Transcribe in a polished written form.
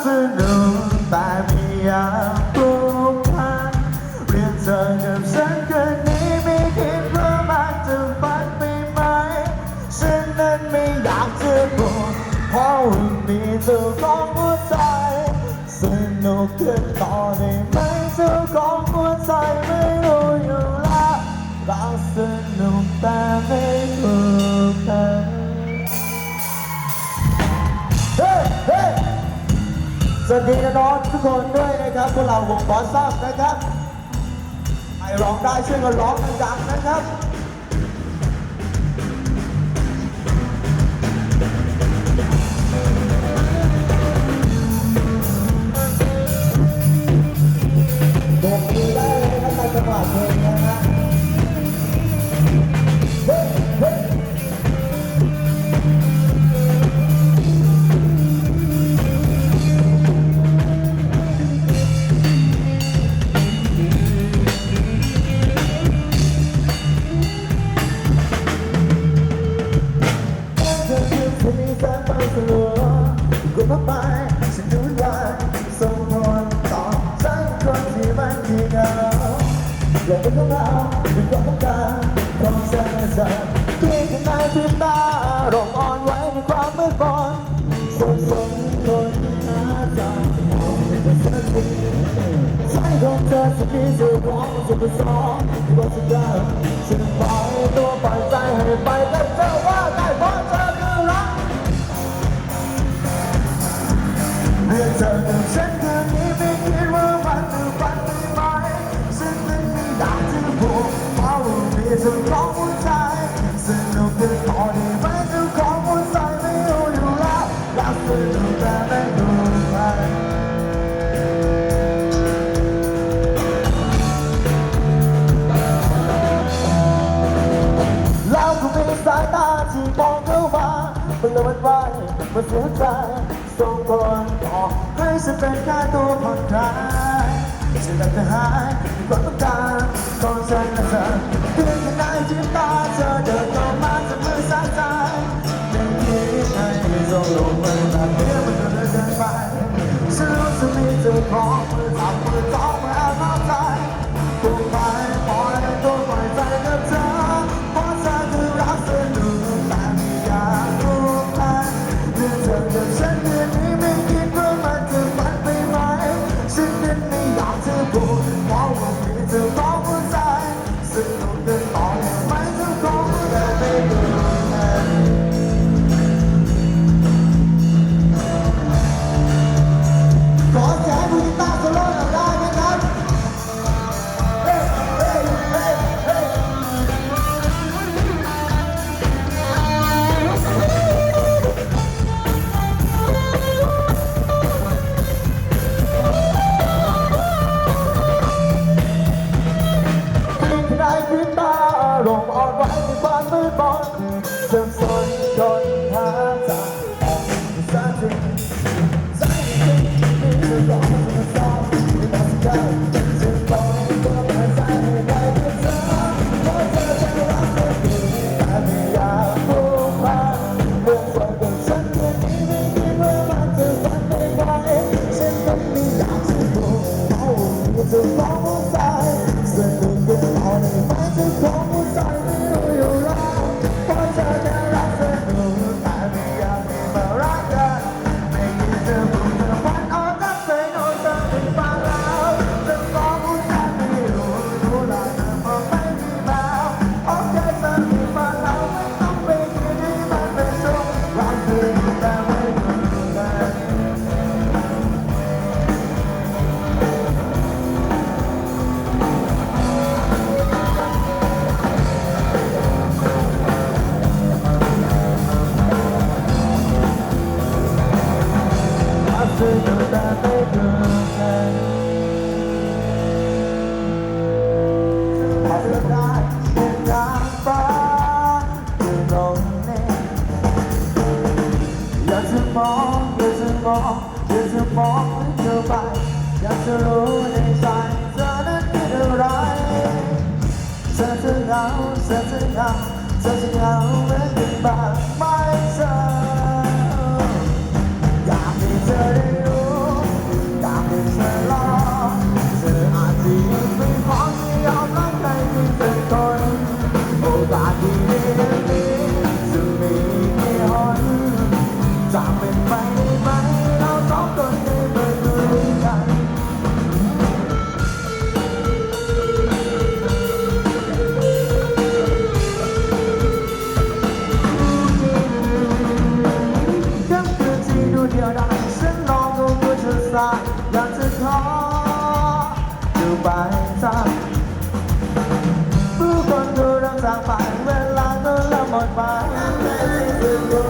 สนุกแต่ไม่อยากผูกพันเรียนเธอกับฉันคืนนี้ไม่คิดว่ามันจะฝันไปไหมฉันนั้นไม่อยากจะบอกเพราะว่ามีเจ้าของหัวใจสนุกขึ้นต่อได้ไหมเจ้าของหัวใจไม่รู้อยู่แล้วเราสนุกแต่ไม่ผูกพันสวัสดีน้องทุกคนด้วยนะครับพวกเราวงบอสซัมนะครับใครร้องได้ช่วยกันร้องดังๆนะครับบอกมือได้เลยนะตามจังหวะเพลงนะฮะกูพักไปฉันดูไว้ส่งผลต่อใจคนที่มันที่เหงาหลงเป็นของเราเป็นความต้องการของฉันและเธอเพียงแค่ในที่ตาร้องอ่อนไหวในความมืดมนส่งคนหาใจเป็นสักทีใจของเธอสักทีจะร้องจะเป็นสองที่บอกฉันได้ฉันปล่อยตัวปล่อยใจให้ไปแต่เธอว่าได้เพราะเธอคือรักเรื่องเธอกับฉันคืนนี้ไม่คิดว่ามันจะฝันไปไหมฉันนั้นไม่อยากจะพูดเพราะว่ามีเจ้าของหัวใจสนุกกันต่อได้ไหมเจ้าของหัวใจไม่รู้อยู่แล้วรักสนุกแต่ไม่รู้ใครแล้วก็มีสายตาที่มองเข้ามาเป็นเรื่องมันไหวมันเสียใจส่งคนบอกให้ฉันเป็นแค่ตัวผ่อนคลายฉันอยากจะหายความต้องการของฉันและเธอเพียงแค่ในที่ตาเธอเดินเข้ามาจากมือซ้ายใจยังคิดให้ส่งลงไปแบบนี้มันจะเดินไปฉันรู้สึกมีเจ้าของมือจับมือจ้องมาแอบเอาใจตัวไปปล่อยตัวปล่อยใจกับเธอเพราะเธอคือรักสนุกแต่ไม่อยากรู้พันเรื่องเธอกับฉันคืนนี้ไม่คิดว่ามันจะฝันไปไหมฉันนั้นไม่อยากจะพูดเพราะว่ามีเจ้าของหัวใจสนุกกันต่อได้ไหมเจ้าของหัวใจไม่รู้กันขอเสียงผู้กีตาร์โซโล่หน่อยได้ไหมครับเฮ้เฮ้เฮ้เฮ้ในพิตาลงอ่อนไหวในความมืดมนเสื่อมสนจนหาจากออกสักทีใจที่มีเรื่องราวมันซ้ำไม่ต้องเสียจะปล่อยตัวไปใจให้ไปกับเธอเพราะเธอจะรักเธอดีแต่ไม่อยากผูกพันเรื่องเธอกับฉันคืนนี้ไม่คิดว่ามันจะฝันไปไหมฉันก็ไม่อยากจะพูดเพราะว่ามีเจ้าของหัวใจสนุกกันต่อได้ไหมเจ้าของหัวใจไม่รู้อยู่แล้วเพราะเธอแค่รักสนุกแต่ไม่อยากให้มารักกันไม่คิดจะพูดเธอฝันออกจากใจโน้ตเธอถึงบ้านแล้วเจ้าของหัวใจไม่รู้แล้วเธอพอไม่มีแล้วโอเคเธอมีมาแล้วไม่ต้องไปคิดให้มันเป็นสุขรักเธอแต่ไม่รู้กัน มองเธอไปอยากจะรู้ในใจเธอนั้นคิดอะไรเธอจะเหงาเธอจะเหงาเธอจะเหงาเหมือนกันบ้างไหมเธออยากให้เธอได้รู้ แม้ที่จะรู้